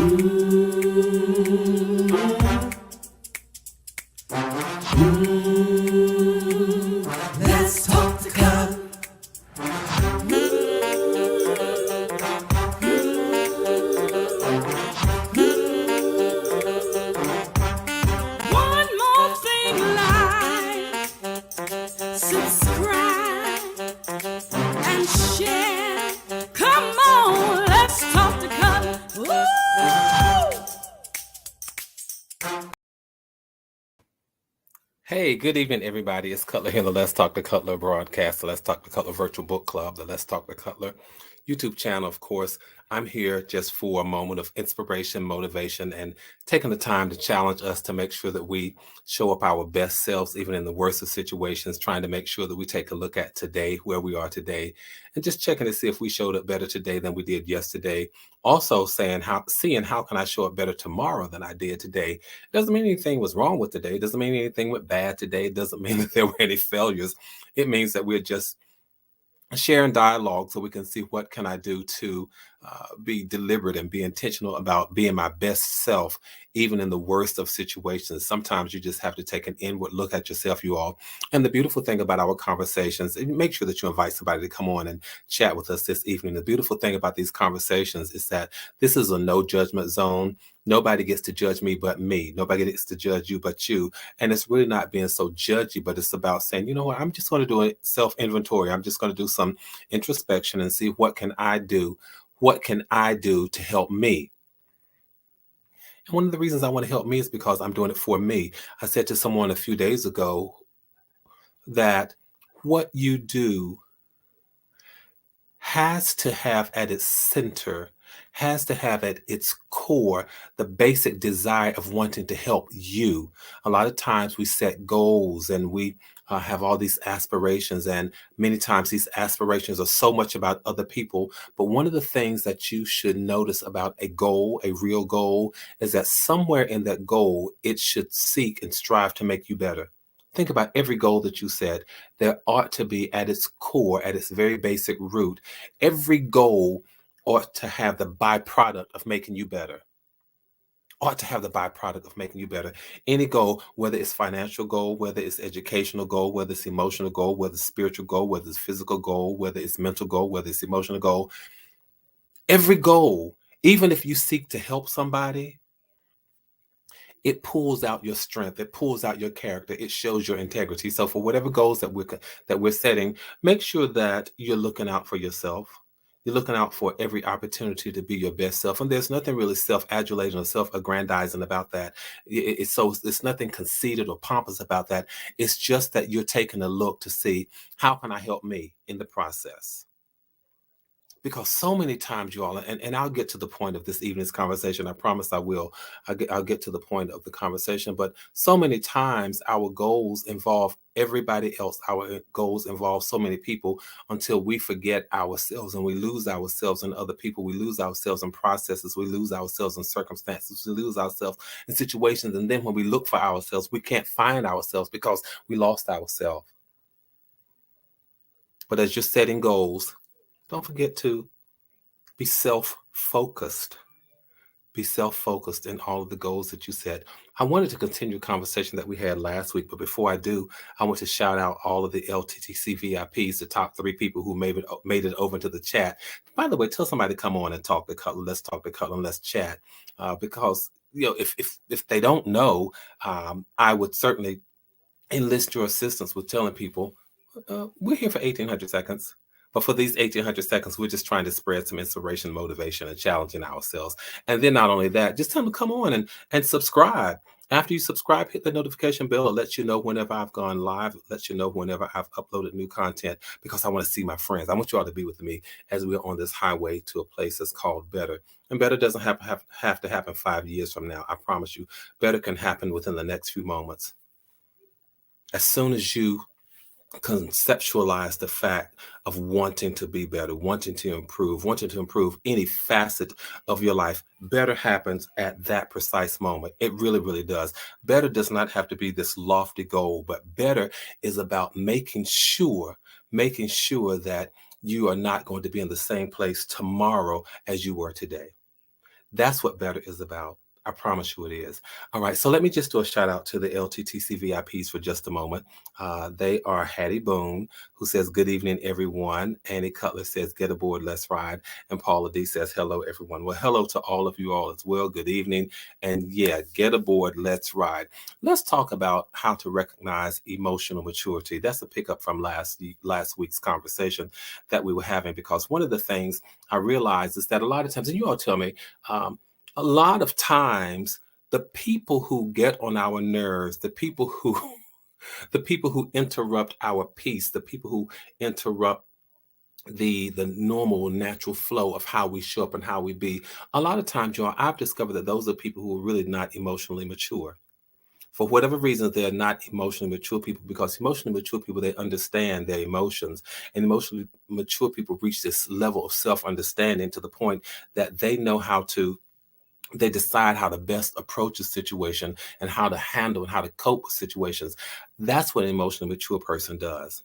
Let's talk the color. One more thing, like, subscribe, and share. Come on, let's talk the color. Woo! Hey, good evening, everybody. It's Cutler here, the Let's Talk to Cutler broadcast, the Let's Talk to Cutler virtual book club, the Let's Talk to Cutler YouTube channel. Of course, I'm here just for a moment of inspiration, motivation, and taking the time to challenge us to make sure that we show up our best selves, even in the worst of situations, trying to make sure that we take a look at today, where we are today, and just checking to see if we showed up better today than we did yesterday. Also seeing how can I show up better tomorrow than I did today. Doesn't mean anything was wrong with today. Doesn't mean anything went bad today. It doesn't mean that there were any failures. It means that we're just sharing dialogue so we can see what can I do to be deliberate and be intentional about being my best self, even in the worst of situations. Sometimes you just have to take an inward look at yourself, you all. And the beautiful thing about our conversations, and make sure that you invite somebody to come on and chat with us this evening. The beautiful thing about these conversations is that this is a no judgment zone. Nobody gets to judge me but me. Nobody gets to judge you but you. And it's really not being so judgy, but it's about saying, you know what, I'm just going to do a self-inventory. I'm just going to do some introspection and see what can I do? What can I do to help me? And one of the reasons I want to help me is because I'm doing it for me. I said to someone a few days ago that what you do has to have at its center, has to have at its core, the basic desire of wanting to help you. A lot of times we set goals and we have all these aspirations, and many times these aspirations are so much about other people. But one of the things that you should notice about a goal, a real goal, is that somewhere in that goal, it should seek and strive to make you better. Think about every goal that you set. There ought to be at its core, at its very basic root, every goal ought to have the byproduct of making you better. Ought to have the byproduct of making you better. Any goal, whether it's financial goal, whether it's educational goal, whether it's emotional goal, whether it's spiritual goal, whether it's physical goal, whether it's mental goal, whether it's emotional goal, every goal, even if you seek to help somebody, it pulls out your strength, it pulls out your character, it shows your integrity. So for whatever goals that we're setting, make sure that you're looking out for yourself. You're looking out for every opportunity to be your best self. And there's nothing really self-adulating or self-aggrandizing about that. It's nothing conceited or pompous about that. It's just that you're taking a look to see, how can I help me in the process? Because so many times, you all, and I'll get to the point of this evening's conversation. I promise I will. I'll get to the point of the conversation. But so many times our goals involve everybody else. Our goals involve so many people until we forget ourselves and we lose ourselves in other people. We lose ourselves in processes. We lose ourselves in circumstances. We lose ourselves in situations. And then when we look for ourselves, we can't find ourselves because we lost ourselves. But as you're setting goals, don't forget to be self-focused. Be self-focused in all of the goals that you set. I wanted to continue a conversation that we had last week, but before I do, I want to shout out all of the LTTC VIPs, the top 3 people who made it over to the chat. By the way, tell somebody to come on and talk to Cutler. Let's talk to Cutler and let's chat. Because if they don't know, I would certainly enlist your assistance with telling people we're here for 1,800 seconds. But for these 1,800 seconds, we're just trying to spread some inspiration, motivation, and challenging ourselves. And then not only that, just tell them to come on and subscribe. After you subscribe, hit the notification bell. It lets you know whenever I've gone live. It lets you know whenever I've uploaded new content, because I want to see my friends. I want you all to be with me as we're on this highway to a place that's called better. And better doesn't have to happen 5 years from now. I promise you, better can happen within the next few moments. As soon as you conceptualize the fact of wanting to be better, wanting to improve any facet of your life, better happens at that precise moment. It really, really does. Better does not have to be this lofty goal, but better is about making sure that you are not going to be in the same place tomorrow as you were today. That's what better is about. I promise you it is. All right, so let me just do a shout out to the LTTC VIPs for just a moment. They are Hattie Boone, who says, "Good evening, everyone." Annie Cutler says, "Get aboard, let's ride." And Paula D says, "Hello, everyone." Well, hello to all of you all as well. Good evening. And yeah, get aboard, let's ride. Let's talk about how to recognize emotional maturity. That's a pickup from last week's conversation that we were having, because one of the things I realized is that a lot of times, and you all tell me, um, a lot of times the people who get on our nerves, the people who the people who interrupt our peace, the people who interrupt the normal natural flow of how we show up and how we be, a lot of times, y'all, I've discovered that those are people who are really not emotionally mature. For whatever reason, they're not emotionally mature people, because emotionally mature people, they understand their emotions. And emotionally mature people reach this level of self-understanding to the point that they decide how to best approach a situation and how to handle and how to cope with situations. That's what an emotionally mature person does.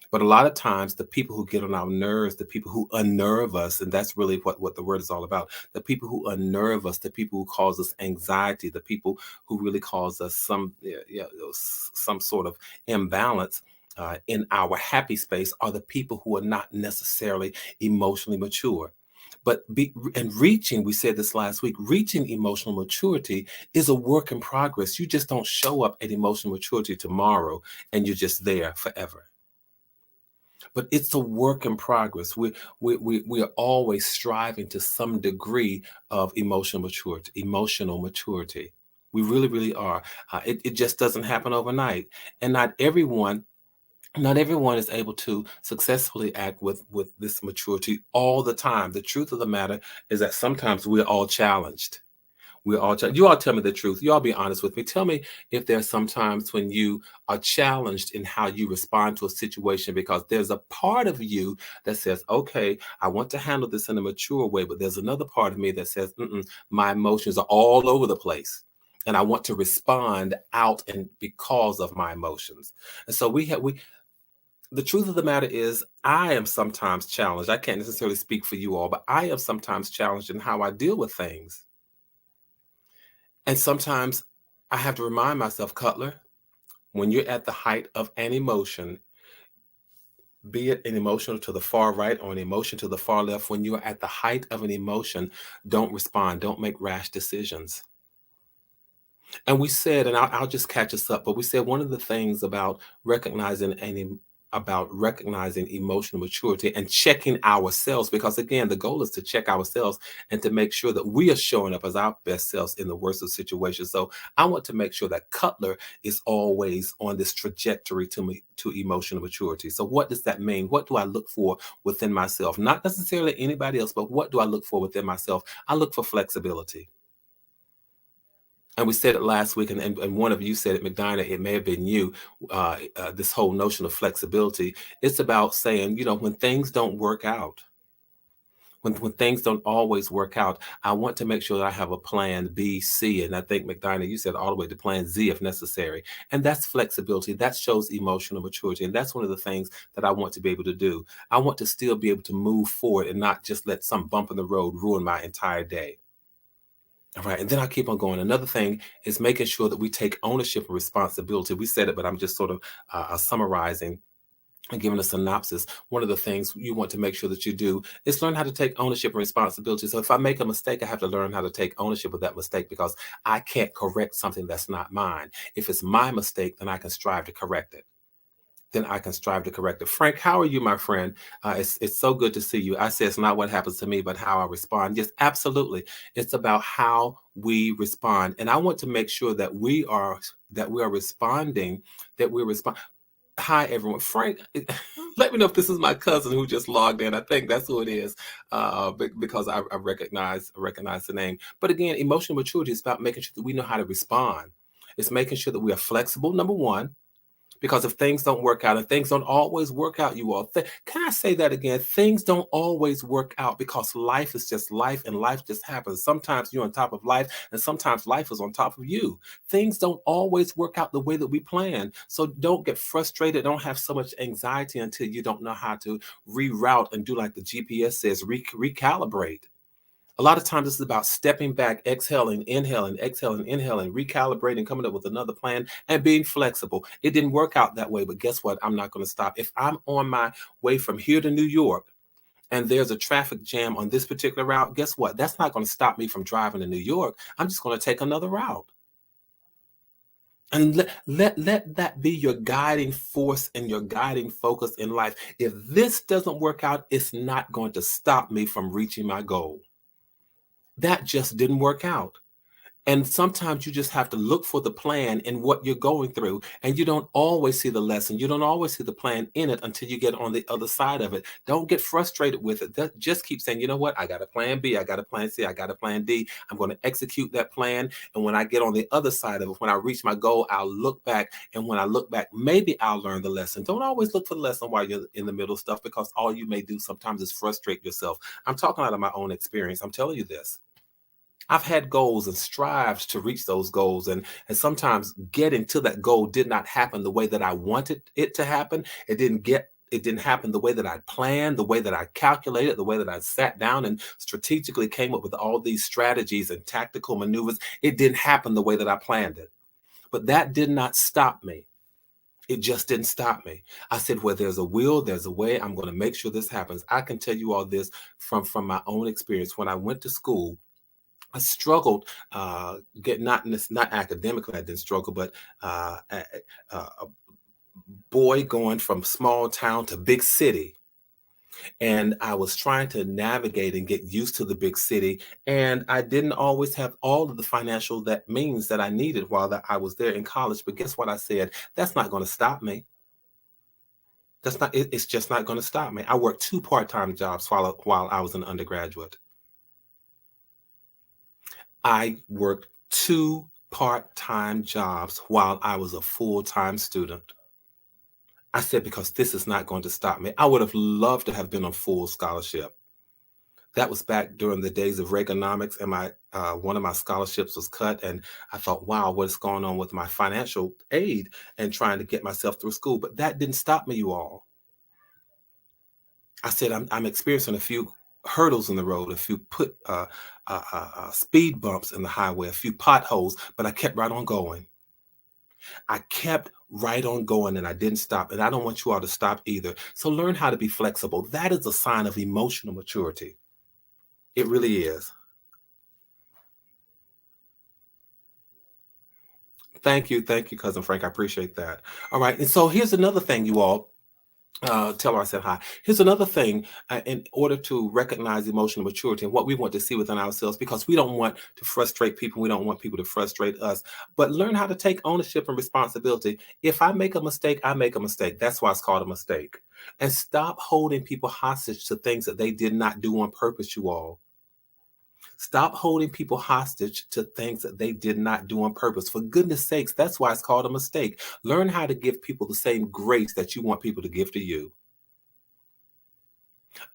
But a lot of times, the people who get on our nerves, the people who unnerve us, and that's really what the word is all about. The people who unnerve us, the people who cause us anxiety, the people who really cause us some sort of imbalance in our happy space, are the people who are not necessarily emotionally mature. And reaching, we said this last week, reaching emotional maturity is a work in progress. You just don't show up at emotional maturity tomorrow and you're just there forever. But it's a work in progress. We are always striving to some degree of emotional maturity. Emotional maturity. We really, really are. It just doesn't happen overnight, and not everyone is able to successfully act with this maturity all the time. The truth of the matter is that sometimes we're all challenged. You all tell me the truth. You all be honest with me. Tell me if there's some times when you are challenged in how you respond to a situation, because there's a part of you that says, okay, I want to handle this in a mature way, but there's another part of me that says, my emotions are all over the place. And I want to respond out and because of my emotions. And so the truth of the matter is, I am sometimes challenged. I can't necessarily speak for you all, but I am sometimes challenged in how I deal with things. And sometimes I have to remind myself, Cutler, when you're at the height of an emotion, be it an emotion to the far right or an emotion to the far left, when you're at the height of an emotion, don't respond, don't make rash decisions. And we said, and I'll just catch us up, but we said one of the things about recognizing emotional maturity and checking ourselves, because again, the goal is to check ourselves and to make sure that we are showing up as our best selves in the worst of situations. So I want to make sure that Cutler is always on this trajectory to emotional maturity. So what does that mean? What do I look for within myself? Not necessarily anybody else, but what do I look for within myself? I look for flexibility. And we said it last week, and one of you said it, McDina, it may have been you, this whole notion of flexibility. It's about saying, when things don't work out, when things don't always work out, I want to make sure that I have a plan B, C, and I think, McDina, you said all the way to plan Z if necessary. And that's flexibility. That shows emotional maturity. And that's one of the things that I want to be able to do. I want to still be able to move forward and not just let some bump in the road ruin my entire day. All right. And then I keep on going. Another thing is making sure that we take ownership and responsibility. We said it, but I'm just sort of summarizing and giving a synopsis. One of the things you want to make sure that you do is learn how to take ownership and responsibility. So if I make a mistake, I have to learn how to take ownership of that mistake, because I can't correct something that's not mine. If it's my mistake, then I can strive to correct it. Frank, how are you, my friend? It's so good to see you. I say it's not what happens to me, but how I respond. Yes, absolutely. It's about how we respond, and I want to make sure that we are responding. That we respond. Hi, everyone. Frank, let me know if this is my cousin who just logged in. I think that's who it is, because I recognize the name. But again, emotional maturity is about making sure that we know how to respond. It's making sure that we are flexible. Number one. Because if things don't work out, and things don't always work out, you all, can I say that again? Things don't always work out, because life is just life, and life just happens. Sometimes you're on top of life, and sometimes life is on top of you. Things don't always work out the way that we plan. So don't get frustrated. Don't have so much anxiety until you don't know how to reroute and do like the GPS says, recalibrate. A lot of times this is about stepping back, exhaling, inhaling, recalibrating, coming up with another plan, and being flexible. It didn't work out that way, but guess what? I'm not going to stop. If I'm on my way from here to New York and there's a traffic jam on this particular route, guess what? That's not going to stop me from driving to New York. I'm just going to take another route. And let that be your guiding force and your guiding focus in life. If this doesn't work out, it's not going to stop me from reaching my goal. That just didn't work out. And sometimes you just have to look for the plan in what you're going through. And you don't always see the lesson. You don't always see the plan in it until you get on the other side of it. Don't get frustrated with it. Just keep saying, you know what? I got a plan B. I got a plan C. I got a plan D. I'm going to execute that plan. And when I get on the other side of it, when I reach my goal, I'll look back. And when I look back, maybe I'll learn the lesson. Don't always look for the lesson while you're in the middle of stuff, because all you may do sometimes is frustrate yourself. I'm talking out of my own experience. I'm telling you this. I've had goals and strived to reach those goals, and sometimes getting to that goal did not happen the way that I wanted it to happen. It didn't happen the way that I planned, the way that I calculated, the way that I sat down and strategically came up with all these strategies and tactical maneuvers. It didn't happen the way that I planned it. But that did not stop me. It just didn't stop me. I said, where there's a will, there's a way. I'm going to make sure this happens. I can tell you all this from my own experience. When I went to school, I struggled, get not academically. I didn't struggle, but a boy going from small town to big city, and I was trying to navigate and get used to the big city, and I didn't always have all of the financial that means that I needed while that I was there in college. But guess what I said? That's not going to stop me. That's not. It's just not going to stop me. I worked two part-time jobs while I was an undergraduate. I worked two part-time jobs while I was a full-time student. I said, because this is not going to stop me. I would have loved to have been on full scholarship. That was back during the days of Reaganomics, and my one of my scholarships was cut. And I thought, wow, what's going on with my financial aid and trying to get myself through school? But that didn't stop me, you all. I said, I'm experiencing a few hurdles in the road, a few speed bumps in the highway, a few potholes, but I kept right on going. I kept right on going, and I didn't stop. And I don't want you all to stop either. So learn how to be flexible. That is a sign of emotional maturity. It really is. Thank you, cousin Frank. I appreciate that. All right, and so here's another thing, you all. Tell her I said hi. Here's another thing, in order to recognize emotional maturity and what we want to see within ourselves, because we don't want to frustrate people. We don't want people to frustrate us, but learn how to take ownership and responsibility. If I make a mistake, I make a mistake. That's why it's called a mistake. And stop holding people hostage to things that they did not do on purpose, you all. Stop holding people hostage to things that they did not do on purpose. For goodness sakes, that's why it's called a mistake. Learn how to give people the same grace that you want people to give to you.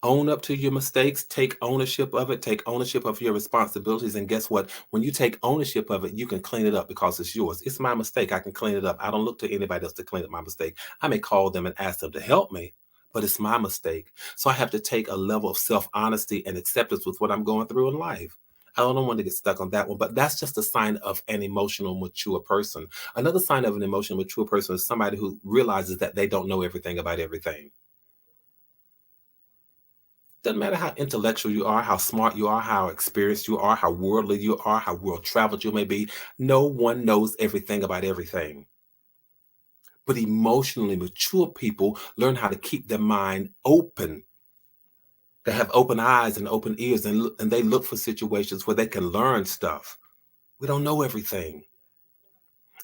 Own up to your mistakes, take ownership of it, take ownership of your responsibilities. And guess what? When you take ownership of it, you can clean it up because it's yours. It's my mistake. I can clean it up. I don't look to anybody else to clean up my mistake. I may call them and ask them to help me, but it's my mistake. So I have to take a level of self-honesty and acceptance with what I'm going through in life. I don't want to get stuck on that one, but that's just a sign of an emotional mature person. Another sign of an emotional mature person is somebody who realizes that they don't know everything about everything. Doesn't matter how intellectual you are, how smart you are, how experienced you are, how worldly you are, how world traveled you may be. No one knows everything about everything. But emotionally mature people learn how to keep their mind open. They have open eyes and open ears, and they look for situations where they can learn stuff. We don't know everything.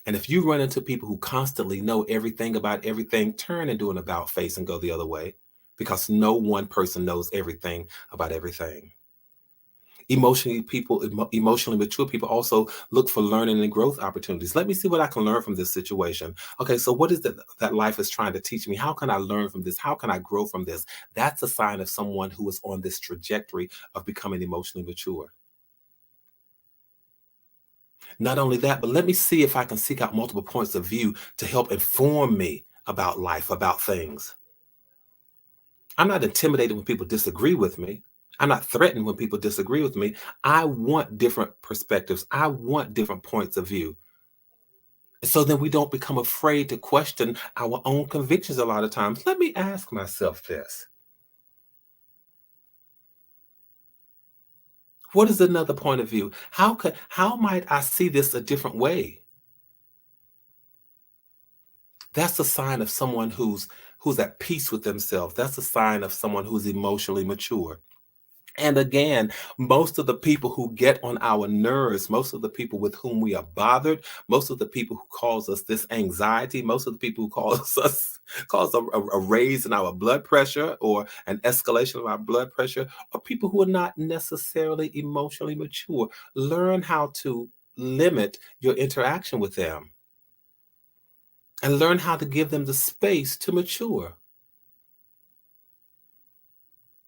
And if you run into people who constantly know everything about everything, turn and do an about face and go the other way, because no one person knows everything about everything. Emotionally mature people also look for learning and growth opportunities. Let me see what I can learn from this situation. Okay, so what is that life is trying to teach me? How can I learn from this? How can I grow from this? That's a sign of someone who is on this trajectory of becoming emotionally mature. Not only that, but let me see if I can seek out multiple points of view to help inform me about life, about things. I'm not intimidated when people disagree with me. I'm not threatened when people disagree with me. I want different perspectives. I want different points of view. So then we don't become afraid to question our own convictions a lot of times. Let me ask myself this. What is another point of view? How might I see this a different way? That's a sign of someone who's at peace with themselves. That's a sign of someone who's emotionally mature. And again, most of the people who get on our nerves, most of the people with whom we are bothered, most of the people who cause us this anxiety, most of the people who cause us cause a raise in our blood pressure or an escalation of our blood pressure are people who are not necessarily emotionally mature. Learn how to limit your interaction with them and learn how to give them the space to mature.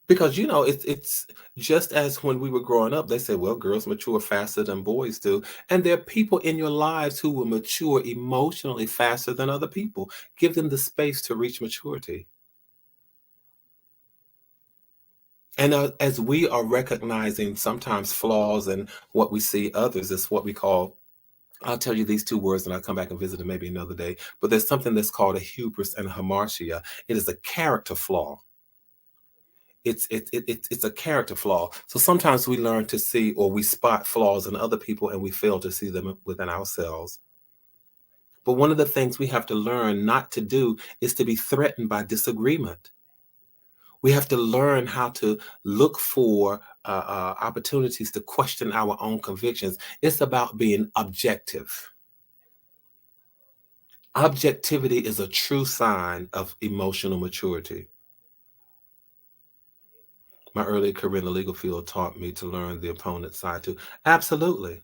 Because, it's just as when we were growing up, they said, well, girls mature faster than boys do. And there are people in your lives who will mature emotionally faster than other people. Give them the space to reach maturity. And as we are recognizing sometimes flaws in what we see others, is what we call, I'll tell you these two words and I'll come back and visit them maybe another day. But there's something that's called a hubris and a hamartia. It is a character flaw. It's a character flaw. So sometimes we learn to see or we spot flaws in other people and we fail to see them within ourselves. But one of the things we have to learn not to do is to be threatened by disagreement. We have to learn how to look for opportunities to question our own convictions. It's about being objective. Objectivity is a true sign of emotional maturity. My early career in the legal field taught me to learn the opponent's side too. Absolutely.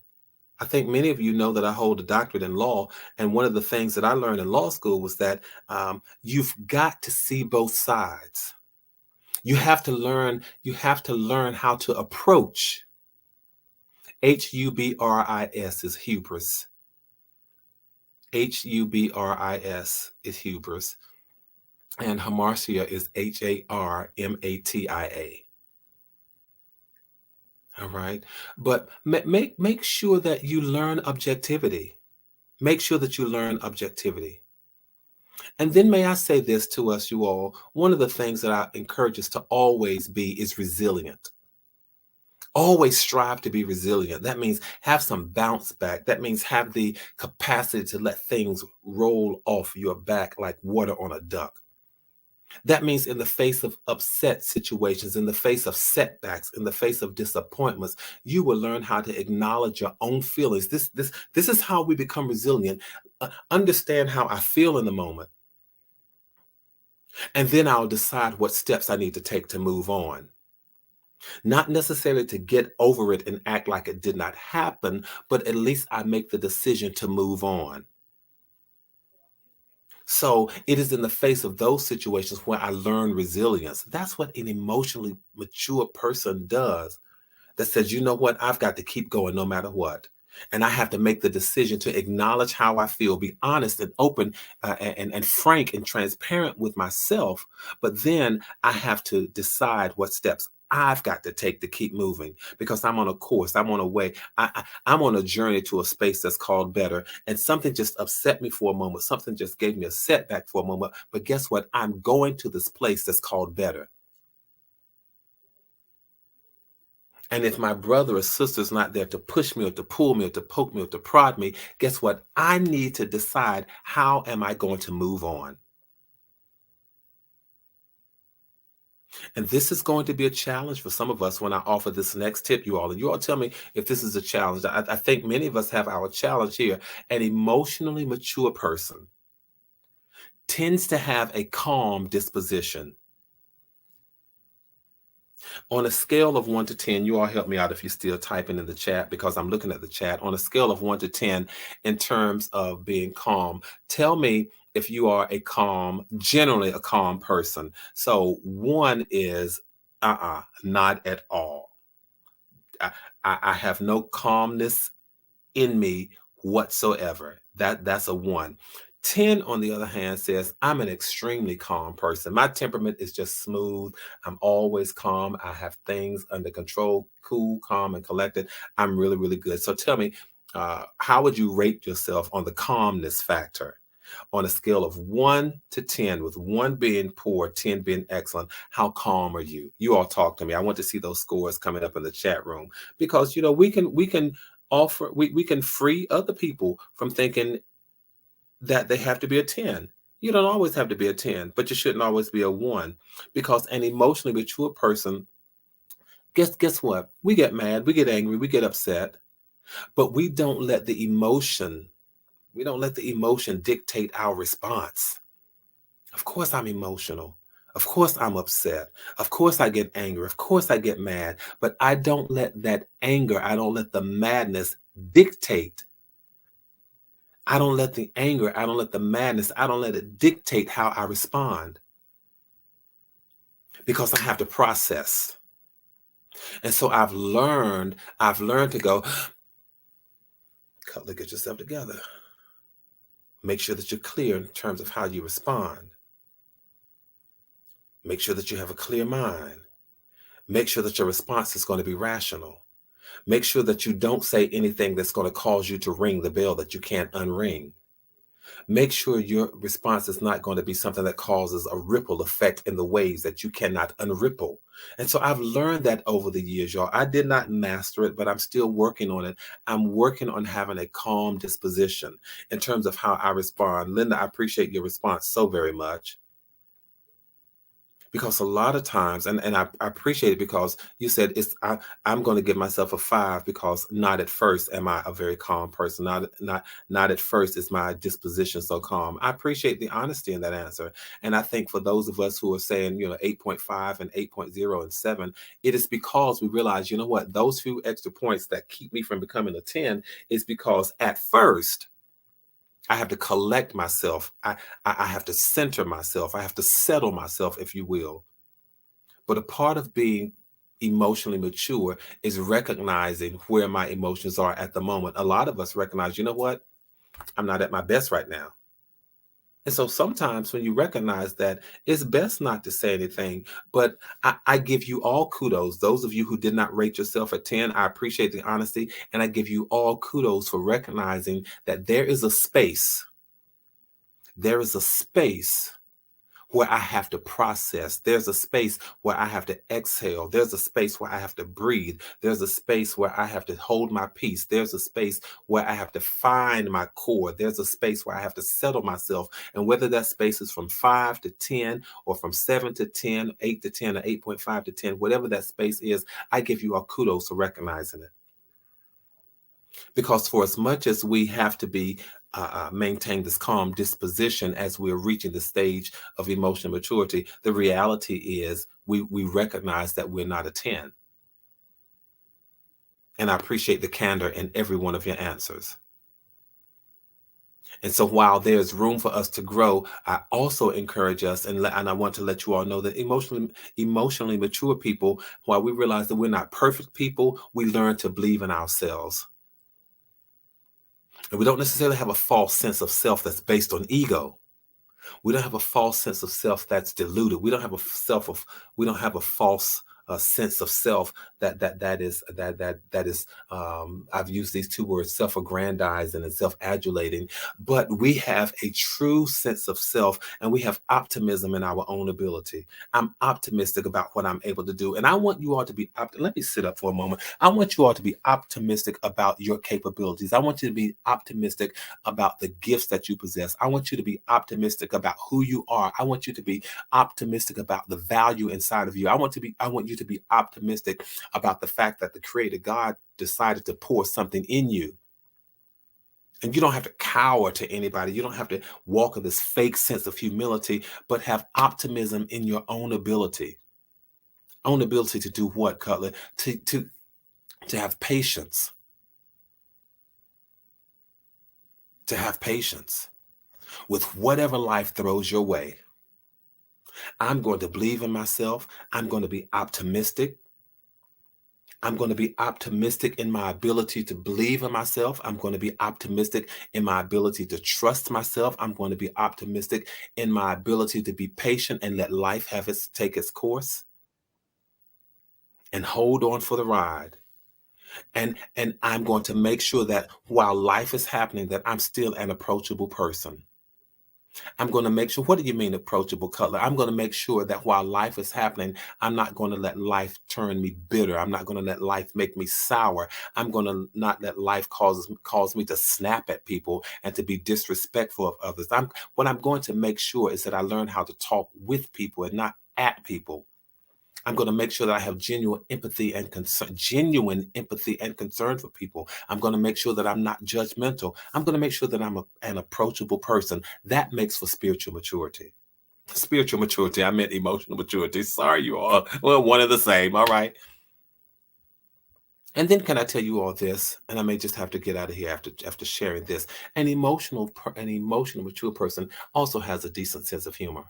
I think many of you know that I hold a doctorate in law, and one of the things that I learned in law school was that you've got to see both sides. You have to learn. You have to learn how to approach. Hubris is hubris. Hubris is hubris, and hamartia is harmatia. All right. But make sure that you learn objectivity. Make sure that you learn objectivity. And then may I say this to us, you all, one of the things that I encourage us to always be is resilient. Always strive to be resilient. That means have some bounce back. That means have the capacity to let things roll off your back like water on a duck. That means in the face of upset situations, in the face of setbacks, in the face of disappointments, you will learn how to acknowledge your own feelings. This is how we become resilient. Understand how I feel in the moment, and then I'll decide what steps I need to take to move on. Not necessarily to get over it and act like it did not happen, but at least I make the decision to move on. So it is in the face of those situations where I learn resilience. That's what an emotionally mature person does, that says, you know what, I've got to keep going no matter what. And I have to make the decision to acknowledge how I feel, be honest and open and frank and transparent with myself. But then I have to decide what steps I've got to take to keep moving, because I'm on a course, I'm on a way, I'm on a journey to a space that's called better. And something just upset me for a moment, something just gave me a setback for a moment. But guess what? I'm going to this place that's called better. And if my brother or sister's not there to push me or to pull me or to poke me or to prod me, guess what? I need to decide, how am I going to move on? And this is going to be a challenge for some of us when I offer this next tip, you all. And you all tell me if this is a challenge. I think many of us have our challenge here. An emotionally mature person tends to have a calm disposition. On a scale of 1 to 10, you all help me out if you're still typing in the chat, because I'm looking at the chat. On a scale of 1 to 10, in terms of being calm, tell me if you are generally a calm person. So 1 is, not at all. I have no calmness in me whatsoever. That's a 1. 10, on the other hand, says, I'm an extremely calm person. My temperament is just smooth. I'm always calm. I have things under control, cool, calm, and collected. I'm really, really good. So tell me, how would you rate yourself on the calmness factor? On a scale of 1 to 10, with 1 being poor, 10 being excellent, how calm are you? You all talk to me. I want to see those scores coming up in the chat room, because we can free other people from thinking that they have to be a 10. You don't always have to be a 10, but you shouldn't always be a 1, because an emotionally mature person, guess what? We get mad, we get angry, we get upset, but we don't let the emotion dictate our response. Of course I'm emotional. Of course I'm upset. Of course I get angry. Of course I get mad, but I don't let that anger, I don't let the madness dictate. I don't let the anger, I don't let the madness, I don't let it dictate how I respond, because I have to process. And so I've learned to go, Cutler, get yourself together. Make sure that you're clear in terms of how you respond. Make sure that you have a clear mind. Make sure that your response is going to be rational. Make sure that you don't say anything that's going to cause you to ring the bell that you can't unring. Make sure your response is not going to be something that causes a ripple effect in the waves that you cannot unripple. And so I've learned that over the years, y'all. I did not master it, but I'm still working on it. I'm working on having a calm disposition in terms of how I respond. Linda, I appreciate your response so very much. Because a lot of times, and I appreciate it, because you said I'm going to give myself a 5, because not at first am I a very calm person. Not at first is my disposition so calm. I appreciate the honesty in that answer. And I think for those of us who are saying, 8.5 and 8.0 and 7, it is because we realize, you know what, those few extra points that keep me from becoming a 10 is because at first I have to collect myself. I have to center myself. I have to settle myself, if you will. But a part of being emotionally mature is recognizing where my emotions are at the moment. A lot of us recognize, you know what? I'm not at my best right now. And so sometimes when you recognize that, it's best not to say anything. But I give you all kudos. Those of you who did not rate yourself at 10, I appreciate the honesty. And I give you all kudos for recognizing that there is a space. There is a space where I have to process. There's a space where I have to exhale. There's a space where I have to breathe. There's a space where I have to hold my peace. There's a space where I have to find my core. There's a space where I have to settle myself. And whether that space is from 5 to 10, or from 7 to 10, 8 to 10, or 8.5 to 10, whatever that space is, I give you all kudos for recognizing it. Because for as much as we have to be maintain this calm disposition as we're reaching the stage of emotional maturity, the reality is we recognize that we're not a 10. And I appreciate the candor in every one of your answers. And so while there's room for us to grow, I also encourage us, and I want to let you all know that emotionally mature people, while we realize that we're not perfect people, we learn to believe in ourselves. And we don't necessarily have a false sense of self that's based on ego. We don't have a false sense of self that's diluted. We don't have a false sense of self that is I've used these two words, self-aggrandizing and self-adulating, but we have a true sense of self, and we have optimism in our own ability. I'm optimistic about what I'm able to do, and I want you all to be let me sit up for a moment. I want you all to be optimistic about your capabilities. I want you to be optimistic about the gifts that you possess. I want you to be optimistic about who you are. I want you to be optimistic about the value inside of you. I want you to be optimistic about the fact that the Creator God decided to pour something in you. And you don't have to cower to anybody. You don't have to walk in this fake sense of humility, but have optimism in your own ability. Own ability to do what, Cutler? To have patience. To have patience with whatever life throws your way. I'm going to believe in myself. I'm going to be optimistic. I'm going to be optimistic in my ability to believe in myself. I'm going to be optimistic in my ability to trust myself. I'm going to be optimistic in my ability to be patient and let life have its take its course and hold on for the ride. And I'm going to make sure that while life is happening, that I'm still an approachable person. I'm going to make sure, what do you mean approachable, Cutler? I'm going to make sure that while life is happening, I'm not going to let life turn me bitter. I'm not going to let life make me sour. I'm going to not let life cause me to snap at people and to be disrespectful of others. What I'm going to make sure is that I learn how to talk with people and not at people. I'm going to make sure that I have genuine empathy and concern for people. I'm going to make sure that I'm not judgmental. I'm going to make sure that I'm an approachable person. That makes for spiritual maturity. Spiritual maturity. I meant emotional maturity. Sorry, you all. Well, one and the same. All right. And then can I tell you all this? And I may just have to get out of here after sharing this. An emotional mature person also has a decent sense of humor.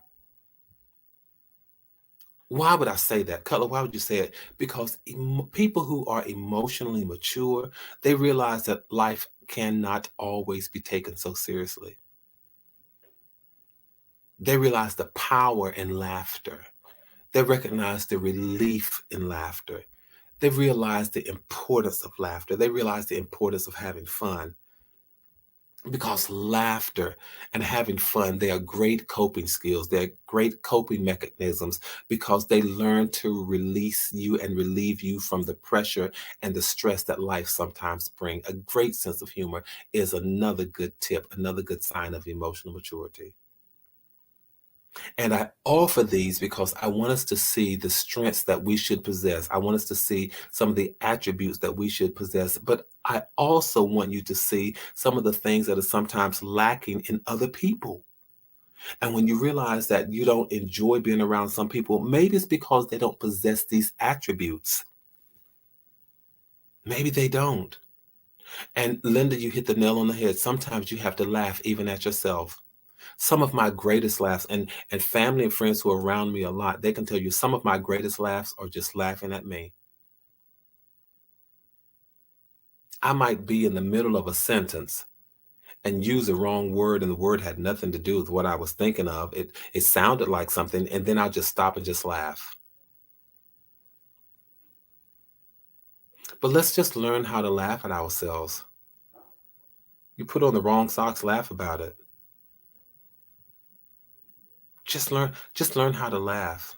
Why would I say that? Cutler, why would you say it? Because people who are emotionally mature, they realize that life cannot always be taken so seriously. They realize the power in laughter. They recognize the relief in laughter. They realize the importance of laughter. They realize the importance of having fun. Because laughter and having fun, they are great coping skills. They're great coping mechanisms because they learn to release you and relieve you from the pressure and the stress that life sometimes brings. A great sense of humor is another good tip, another good sign of emotional maturity. And I offer these because I want us to see the strengths that we should possess. I want us to see some of the attributes that we should possess. But I also want you to see some of the things that are sometimes lacking in other people. And when you realize that you don't enjoy being around some people, maybe it's because they don't possess these attributes. Maybe they don't. And Linda, you hit the nail on the head. Sometimes you have to laugh even at yourself. Some of my greatest laughs, and family and friends who are around me a lot, they can tell you some of my greatest laughs are just laughing at me. I might be in the middle of a sentence and use the wrong word, and the word had nothing to do with what I was thinking of. It sounded like something, and then I'll just stop and just laugh. But let's just learn how to laugh at ourselves. You put on the wrong socks, laugh about it. Just learn how to laugh.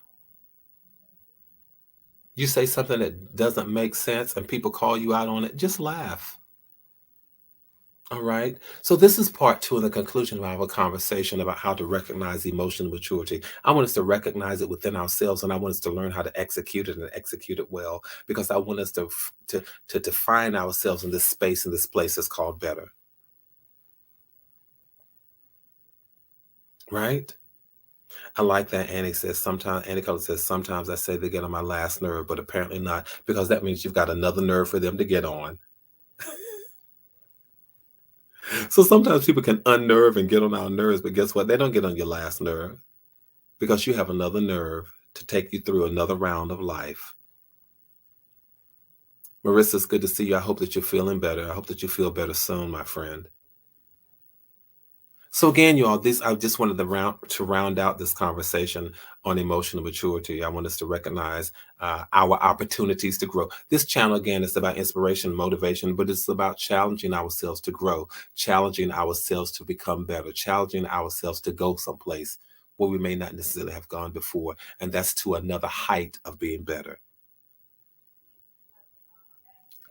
You say something that doesn't make sense and people call you out on it, just laugh. All right. So this is part two in the conclusion of our conversation about how to recognize emotional maturity. I want us to recognize it within ourselves, and I want us to learn how to execute it and execute it well, because I want us to define ourselves in this space, in this place that's called better. Right? I like that Annie Color says, sometimes I say they get on my last nerve, but apparently not, because that means you've got another nerve for them to get on. So sometimes people can unnerve and get on our nerves, but guess what? They don't get on your last nerve because you have another nerve to take you through another round of life. Marissa, it's good to see you. I hope that you're feeling better. I hope that you feel better soon, my friend. So again, you all, I just wanted to round out this conversation on emotional maturity. I want us to recognize our opportunities to grow. This channel, again, is about inspiration, motivation, but it's about challenging ourselves to grow, challenging ourselves to become better, challenging ourselves to go someplace where we may not necessarily have gone before. And that's to another height of being better.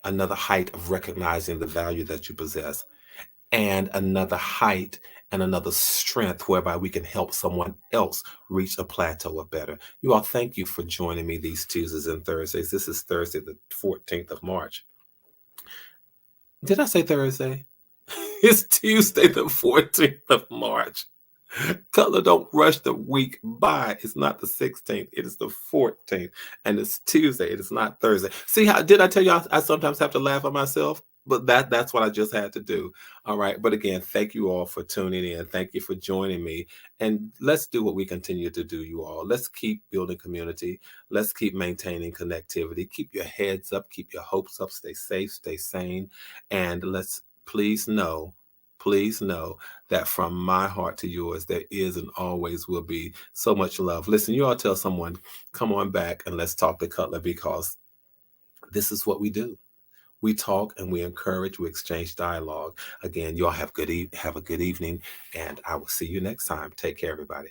Another height of recognizing the value that you possess, and another height and another strength whereby we can help someone else reach a plateau of better. You all, thank you for joining me these Tuesdays and Thursdays. This is Thursday, the 14th of March. Did I say Thursday? It's Tuesday, the 14th of March. Cutler, don't rush the week by. It's not the 16th. It is the 14th. And it's Tuesday. It is not Thursday. See how, did I tell you I sometimes have to laugh at myself? but that's what I just had to do. All right. But again, thank you all for tuning in. Thank you for joining me. And let's do what we continue to do, you all. Let's keep building community. Let's keep maintaining connectivity. Keep your heads up, keep your hopes up, stay safe, stay sane. And let's please know that from my heart to yours, there is and always will be so much love. Listen, you all tell someone, come on back and let's talk to Cutler, because this is what we do. We talk and we encourage, we exchange dialogue. Again, y'all have a good evening, and I will see you next time. Take care, everybody.